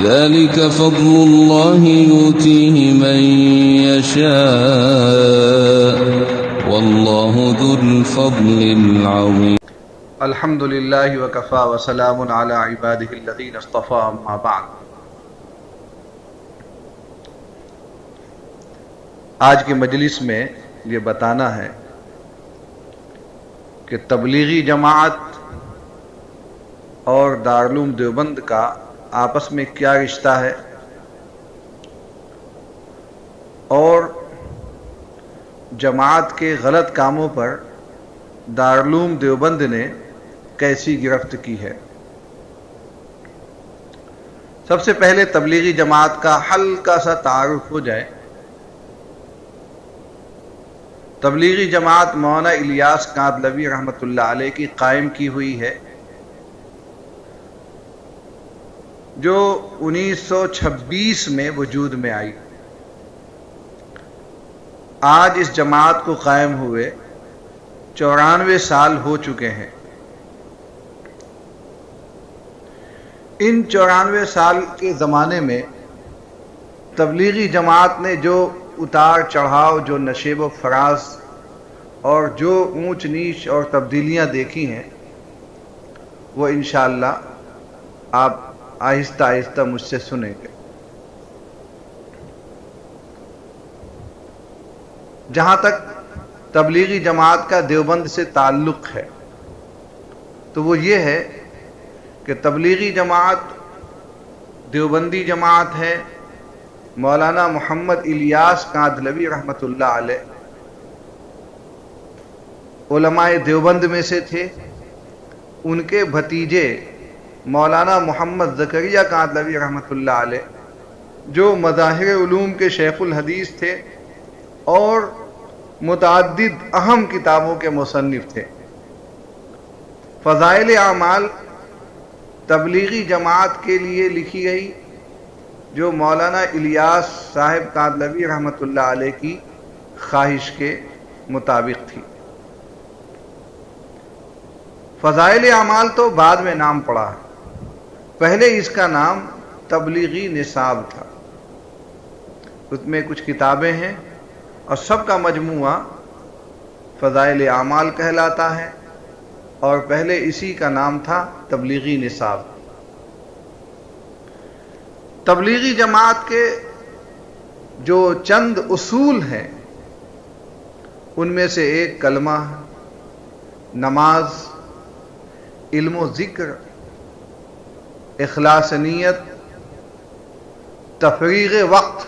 ذلك فضل الله يؤتيه من يشاء والله ذو الفضل العظيم. الحمد للہ وکفا وسلام علی عبادہ الذین اصطفى اما بعد. آج کی مجلس میں یہ بتانا ہے کہ تبلیغی جماعت اور دارالعلوم دیوبند کا آپس میں کیا رشتہ ہے اور جماعت کے غلط کاموں پر دارالعلوم دیوبند نے کیسی گرفت کی ہے. سب سے پہلے تبلیغی جماعت کا ہلکا سا تعارف ہو جائے. تبلیغی جماعت مولانا الیاس کاندھلوی رحمۃ اللہ علیہ کی قائم کی ہوئی ہے جو 1926 میں وجود میں آئی. آج اس جماعت کو قائم ہوئے 94 سال ہو چکے ہیں. ان 94 سال کے زمانے میں تبلیغی جماعت نے جو اتار چڑھاؤ، جو نشیب و فراز اور جو اونچ نیچ اور تبدیلیاں دیکھی ہیں وہ انشاءاللہ آپ آہستہ آہستہ مجھ سے سنیں گے. جہاں تک تبلیغی جماعت کا دیوبند سے تعلق ہے تو وہ یہ ہے کہ تبلیغی جماعت دیوبندی جماعت ہے. مولانا محمد الیاس کاندھلوی رحمۃ اللہ علیہ علماء دیوبند میں سے تھے. ان کے بھتیجے مولانا محمد زکریا کاندھلوی رحمۃ اللہ علیہ جو مظاہر علوم کے شیخ الحدیث تھے اور متعدد اہم کتابوں کے مصنف تھے. فضائل اعمال تبلیغی جماعت کے لیے لکھی گئی جو مولانا الیاس صاحب کاندھلوی رحمۃ اللہ علیہ کی خواہش کے مطابق تھی. فضائل اعمال تو بعد میں نام پڑا ہے، پہلے اس کا نام تبلیغی نصاب تھا. اس میں کچھ کتابیں ہیں اور سب کا مجموعہ فضائل اعمال کہلاتا ہے اور پہلے اسی کا نام تھا تبلیغی نصاب. تبلیغی جماعت کے جو چند اصول ہیں ان میں سے ایک کلمہ، نماز، علم و ذکر، اخلاص نیت، تفریغ وقت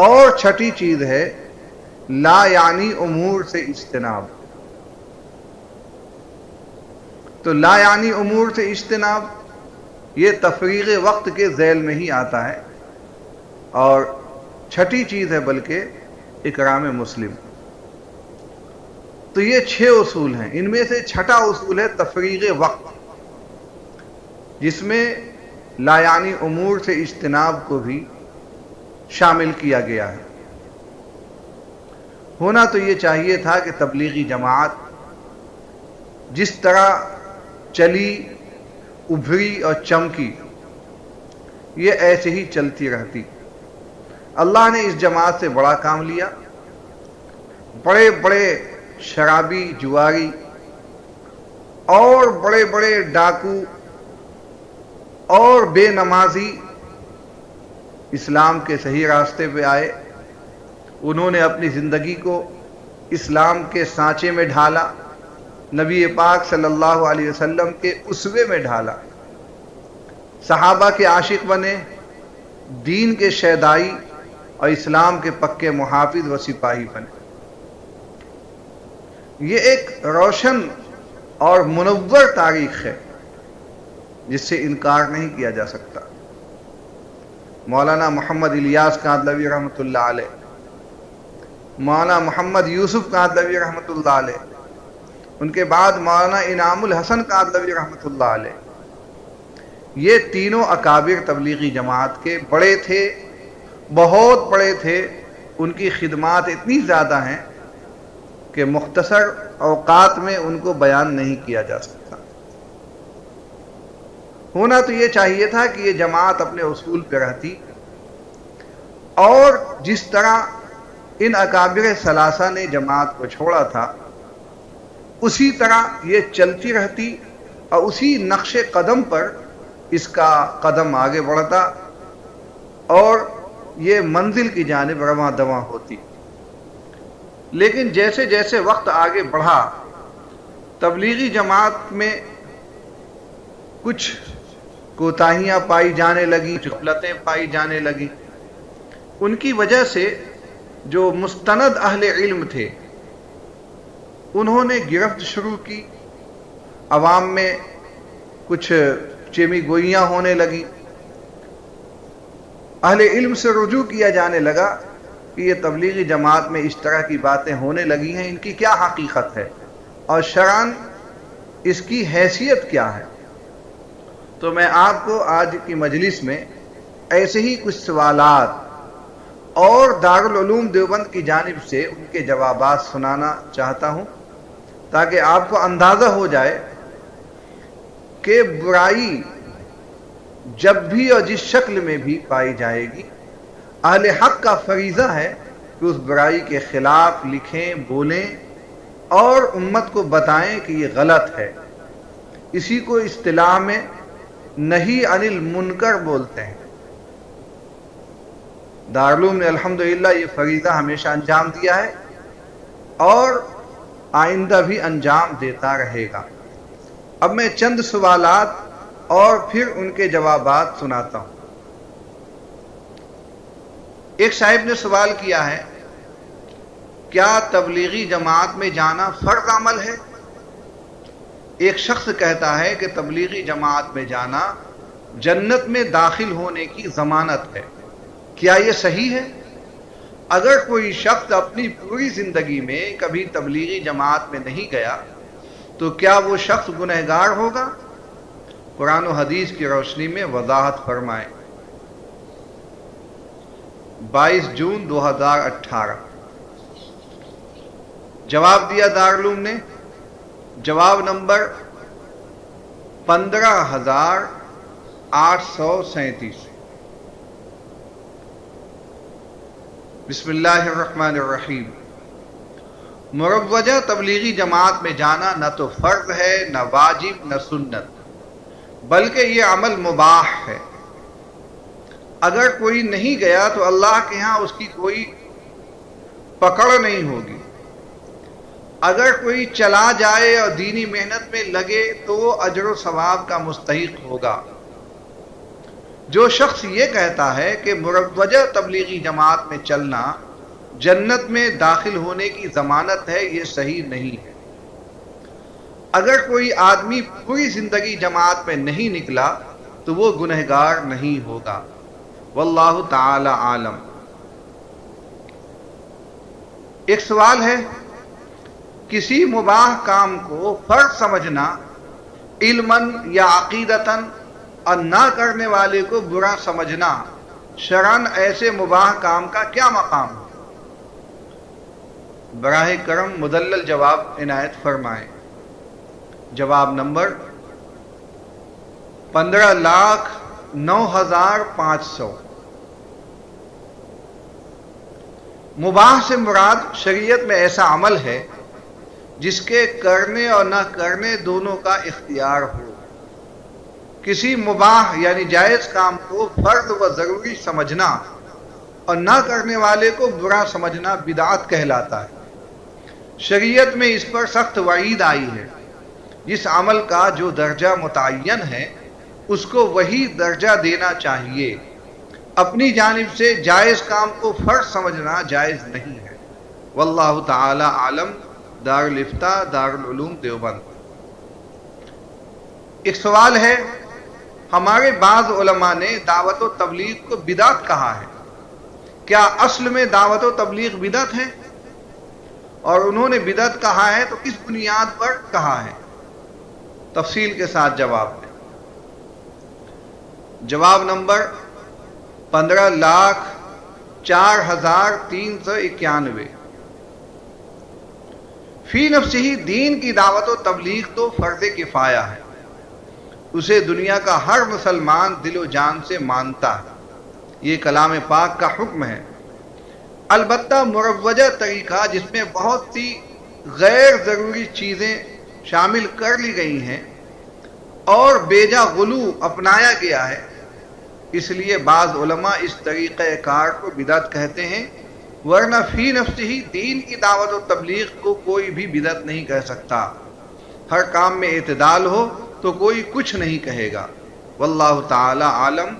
اور چھٹی چیز ہے لا یعنی امور سے اجتناب. تو لا یعنی امور سے اجتناب یہ تفریغ وقت کے ذیل میں ہی آتا ہے اور چھٹی چیز ہے بلکہ اکرام مسلم. تو یہ 6 اصول ہیں. ان میں سے چھٹا اصول ہے تفریغ وقت جس میں لا یعنی امور سے اجتناب کو بھی شامل کیا گیا ہے. ہونا تو یہ چاہیے تھا کہ تبلیغی جماعت جس طرح چلی، ابھری اور چمکی یہ ایسے ہی چلتی رہتی. اللہ نے اس جماعت سے بڑا کام لیا. بڑے بڑے شرابی، جواری اور بڑے بڑے ڈاکو اور بے نمازی اسلام کے صحیح راستے پہ آئے. انہوں نے اپنی زندگی کو اسلام کے سانچے میں ڈھالا، نبی پاک صلی اللہ علیہ وسلم کے اسوے میں ڈھالا، صحابہ کے عاشق بنے، دین کے شیدائی اور اسلام کے پکے محافظ و سپاہی بنے. یہ ایک روشن اور منور تاریخ ہے جس سے انکار نہیں کیا جا سکتا. مولانا محمد الیاس کاندھلوی رحمۃ اللہ علیہ، مولانا محمد یوسف کاندھلوی رحمۃ اللہ علیہ، ان کے بعد مولانا انعام الحسن کاندھلوی رحمۃ اللہ علیہ، یہ تینوں اکابر تبلیغی جماعت کے بڑے تھے، بہت بڑے تھے. ان کی خدمات اتنی زیادہ ہیں کہ مختصر اوقات میں ان کو بیان نہیں کیا جا سکتا. ہونا تو یہ چاہیے تھا کہ یہ جماعت اپنے اصول پہ رہتی، اور جس طرح ان اکابر ثلاثہ نے جماعت کو چھوڑا تھا اسی طرح یہ چلتی رہتی، اور اسی نقش قدم پر اس کا قدم آگے بڑھتا اور یہ منزل کی جانب رواں دواں ہوتی۔ لیکن جیسے جیسے وقت آگے بڑھا تبلیغی جماعت میں کچھ کوتاہیاں پائی جانے لگیں، غفلتیں پائی جانے لگیں۔ ان کی وجہ سے جو مستند اہل علم تھے انہوں نے گرفت شروع کی، عوام میں کچھ چیمی گوئیاں ہونے لگیں، اہل علم سے رجوع کیا جانے لگا کہ یہ تبلیغی جماعت میں اس طرح کی باتیں ہونے لگی ہیں، ان کی کیا حقیقت ہے اور شرعاً اس کی حیثیت کیا ہے۔ تو میں آپ کو آج کی مجلس میں ایسے ہی کچھ سوالات اور دارالعلوم دیوبند کی جانب سے ان کے جوابات سنانا چاہتا ہوں، تاکہ آپ کو اندازہ ہو جائے کہ برائی جب بھی اور جس شکل میں بھی پائی جائے گی، اہل حق کا فریضہ ہے کہ اس برائی کے خلاف لکھیں، بولیں اور امت کو بتائیں کہ یہ غلط ہے۔ اسی کو اصطلاح میں نہی عن المنکر بولتے ہیں۔ دارالعلوم نے الحمدللہ یہ فریضہ ہمیشہ انجام دیا ہے اور آئندہ بھی انجام دیتا رہے گا۔ اب میں چند سوالات اور پھر ان کے جوابات سناتا ہوں۔ ایک صاحب نے سوال کیا ہے، کیا تبلیغی جماعت میں جانا فرض عمل ہے؟ ایک شخص کہتا ہے کہ تبلیغی جماعت میں جانا جنت میں داخل ہونے کی ضمانت ہے، کیا یہ صحیح ہے؟ اگر کوئی شخص اپنی پوری زندگی میں کبھی تبلیغی جماعت میں نہیں گیا تو کیا وہ شخص گنہگار ہوگا؟ قرآن و حدیث کی روشنی میں وضاحت فرمائیں۔ 22 جون 2018 جواب دیا دارالعلوم نے، جواب نمبر 15,837۔ بسم اللہ الرحمن الرحیم۔ مروجہ تبلیغی جماعت میں جانا نہ تو فرض ہے، نہ واجب، نہ سنت، بلکہ یہ عمل مباح ہے۔ اگر کوئی نہیں گیا تو اللہ کے ہاں اس کی کوئی پکڑ نہیں ہوگی۔ اگر کوئی چلا جائے اور دینی محنت میں لگے تو وہ اجر و ثواب کا مستحق ہوگا۔ جو شخص یہ کہتا ہے کہ مروجہ تبلیغی جماعت میں چلنا جنت میں داخل ہونے کی ضمانت ہے، یہ صحیح نہیں ہے۔ اگر کوئی آدمی پوری زندگی جماعت میں نہیں نکلا تو وہ گنہگار نہیں ہوگا۔ واللہ تعالی عالم۔ ایک سوال ہے، کسی مباح کام کو فرض سمجھنا علماً یا عقیدتاً اور نہ کرنے والے کو برا سمجھنا شرعاً ایسے مباح کام کا کیا مقام ہے؟ براہ کرم مدلل جواب عنایت فرمائیں۔ جواب نمبر 15,09,500۔ مباح سے مراد شریعت میں ایسا عمل ہے جس کے کرنے اور نہ کرنے دونوں کا اختیار ہو۔ کسی مباح یعنی جائز کام کو فرض و ضروری سمجھنا اور نہ کرنے والے کو برا سمجھنا بدعت کہلاتا ہے۔ شریعت میں اس پر سخت وعید آئی ہے۔ جس عمل کا جو درجہ متعین ہے اس کو وہی درجہ دینا چاہیے۔ اپنی جانب سے جائز کام کو فرض سمجھنا جائز نہیں ہے۔ واللہ تعالی عالم۔ دارالفتاء دارالعلوم دیوبند۔ ایک سوال ہے، ہمارے بعض علماء نے دعوت و تبلیغ کو بدعت کہا ہے، کیا اصل میں دعوت و تبلیغ بدعت ہے؟ اور انہوں نے بدعت کہا ہے تو کس بنیاد پر کہا ہے؟ تفصیل کے ساتھ جواب دیں۔ جواب نمبر 15,04,391۔ فی نفسہ ہی دین کی دعوت و تبلیغ تو فرض کفایہ ہے، اسے دنیا کا ہر مسلمان دل و جان سے مانتا ہے۔ یہ کلام پاک کا حکم ہے۔ البتہ مروجہ طریقہ جس میں بہت سی غیر ضروری چیزیں شامل کر لی گئی ہیں اور بیجا غلو اپنایا گیا ہے، اس لیے بعض علماء اس طریقہ کار کو بدعت کہتے ہیں، ورنہ فی نفسہ ہی دین کی دعوت و تبلیغ کو کوئی بھی بدعت نہیں کہہ سکتا۔ ہر کام میں اعتدال ہو تو کوئی کچھ نہیں کہے گا۔ واللہ تعالی عالم۔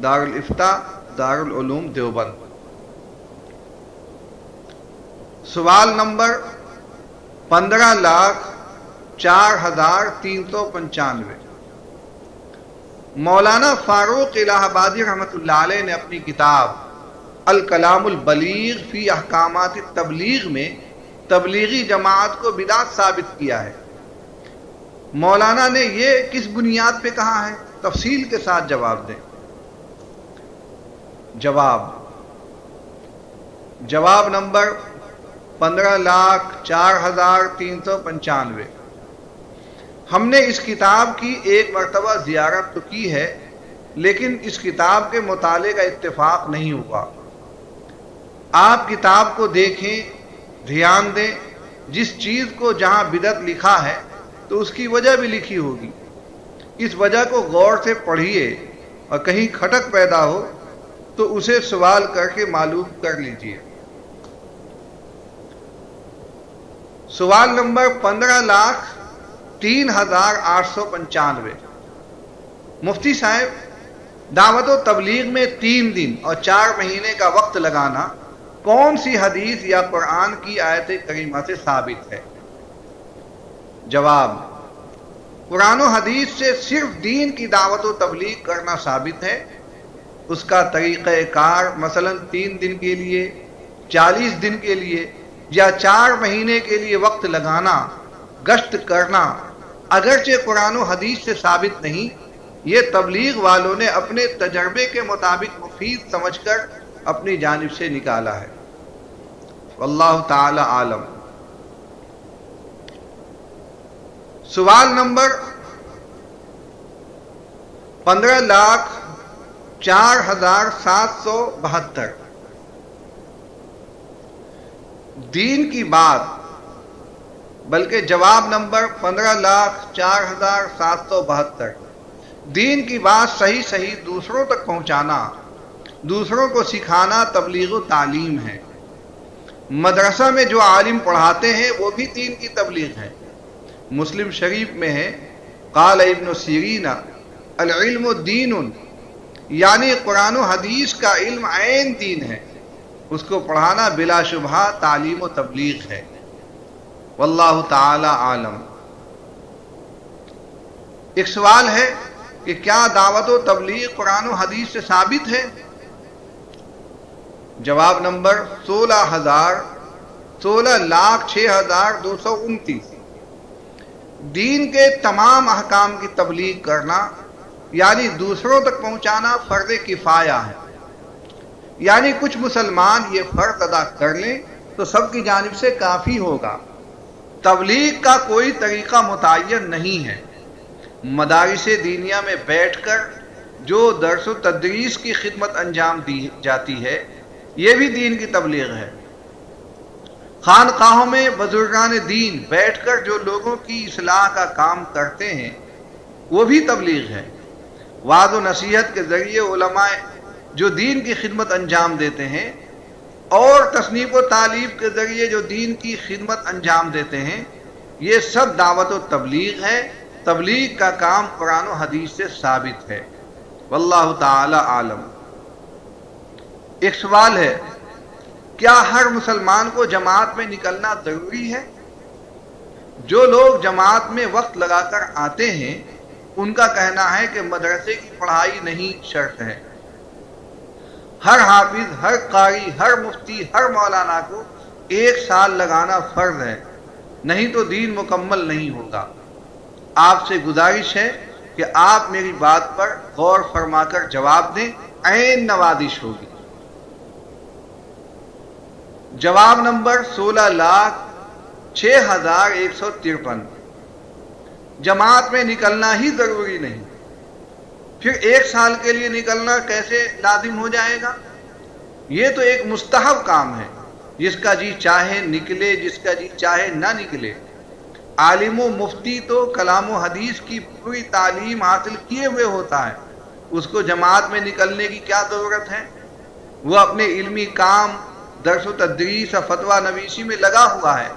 دارالافتاء، دارالعلوم دیوبند۔ سوال نمبر 15,04,395۔ مولانا فاروق الہ آبادی رحمۃ اللہ علیہ نے اپنی کتاب الکلام البلیغ فی احکامات التبلیغ میں تبلیغی جماعت کو بدعت ثابت کیا ہے۔ مولانا نے یہ کس بنیاد پہ کہا ہے؟ تفصیل کے ساتھ جواب دیں۔ جواب نمبر 15,04,395۔ ہم نے اس کتاب کی ایک مرتبہ زیارت تو کی ہے، لیکن اس کتاب کے مطالعے کا اتفاق نہیں ہوا۔ آپ کتاب کو دیکھیں، دھیان دیں، جس چیز کو جہاں بدعت لکھا ہے تو اس کی وجہ بھی لکھی ہوگی۔ اس وجہ کو غور سے پڑھیے اور کہیں کھٹک پیدا ہو تو اسے سوال کر کے معلوم کر لیجیے۔ سوال نمبر 15,03,895۔ مفتی صاحب، دعوت و تبلیغ میں 3 دن اور 4 مہینے کا وقت لگانا کون سی حدیث یا قرآن کی آیت کریمہ سے ثابت ہے؟ جواب: قرآن و حدیث سے صرف دین کی دعوت و تبلیغ کرنا ثابت ہے۔ اس کا طریقہ کار مثلا 3 دن کے لیے، 40 دن کے لیے یا 4 مہینے کے لیے وقت لگانا، گشت کرنا، اگرچہ قرآن و حدیث سے ثابت نہیں، یہ تبلیغ والوں نے اپنے تجربے کے مطابق مفید سمجھ کر اپنی جانب سے نکالا ہے۔ واللہ تعالی عالم۔ سوال نمبر 15,04,772۔ دین کی بات، بلکہ جواب نمبر 15,04,772۔ دین کی بات صحیح صحیح دوسروں تک پہنچانا، دوسروں کو سکھانا تبلیغ و تعلیم ہے۔ مدرسہ میں جو عالم پڑھاتے ہیں وہ بھی دین کی تبلیغ ہے۔ مسلم شریف میں ہے، قال ابن سیرین العلم دین، یعنی قرآن و حدیث کا علم عین دین ہے، اس کو پڑھانا بلا شبہ تعلیم و تبلیغ ہے۔ واللہ تعالی عالم۔ ایک سوال ہے کہ کیا دعوت و تبلیغ قرآن و حدیث سے ثابت ہے؟ جواب نمبر 16,06,229۔ دین کے تمام احکام کی تبلیغ کرنا یعنی دوسروں تک پہنچانا فرض کفایہ ہے، یعنی کچھ مسلمان یہ فرض ادا کر لیں تو سب کی جانب سے کافی ہوگا۔ تبلیغ کا کوئی طریقہ متعین نہیں ہے۔ مدارس دینیہ میں بیٹھ کر جو درس و تدریس کی خدمت انجام دی جاتی ہے، یہ بھی دین کی تبلیغ ہے۔ خانقاہوں میں بزرگان دین بیٹھ کر جو لوگوں کی اصلاح کا کام کرتے ہیں، وہ بھی تبلیغ ہے۔ وعظ و نصیحت کے ذریعے علماء جو دین کی خدمت انجام دیتے ہیں اور تصنیف و تالیف کے ذریعے جو دین کی خدمت انجام دیتے ہیں، یہ سب دعوت و تبلیغ ہے۔ تبلیغ کا کام قرآن و حدیث سے ثابت ہے۔ واللہ تعالی عالم۔ ایک سوال ہے، کیا ہر مسلمان کو جماعت میں نکلنا ضروری ہے؟ جو لوگ جماعت میں وقت لگا کر آتے ہیں ان کا کہنا ہے کہ مدرسے کی پڑھائی نہیں شرط ہے۔ ہر حافظ، ہر قاری، ہر مفتی، ہر مولانا کو 1 سال لگانا فرض ہے، نہیں تو دین مکمل نہیں ہوگا۔ آپ سے گزارش ہے کہ آپ میری بات پر غور فرما کر جواب دیں، عین نوازش ہوگی۔ جواب نمبر 16,06,153۔ جماعت میں نکلنا ہی ضروری نہیں۔ پھر 1 سال کے لیے نکلنا کیسے لازم ہو جائے گا؟ یہ تو ایک مستحب کام ہے، جس کا جی چاہے نکلے، جس کا جی چاہے نہ نکلے۔ عالم و مفتی تو کلام و حدیث کی پوری تعلیم حاصل کیے ہوئے ہوتا ہے، اس کو جماعت میں نکلنے کی کیا ضرورت ہے؟ وہ اپنے علمی کام، درس و تدریس اور فتویٰ نویسی میں لگا ہوا ہے،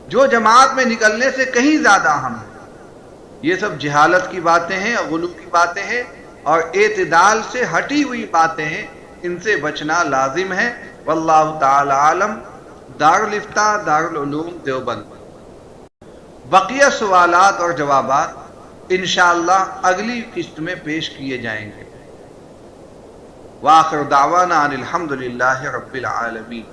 جو جماعت میں نکلنے سے کہیں زیادہ اہم ہے۔ یہ سب جہالت کی باتیں ہیں اور غلو کی باتیں ہیں اور اعتدال سے ہٹی ہوئی باتیں ہیں، ان سے بچنا لازم ہے۔ واللہ تعالی عالم۔ دارالفتاء دارالعلوم دیوبند۔ بقیہ سوالات اور جوابات انشاءاللہ اگلی قسط میں پیش کیے جائیں گے۔ وآخر دعوانا ان الحمدللہ رب العالمین۔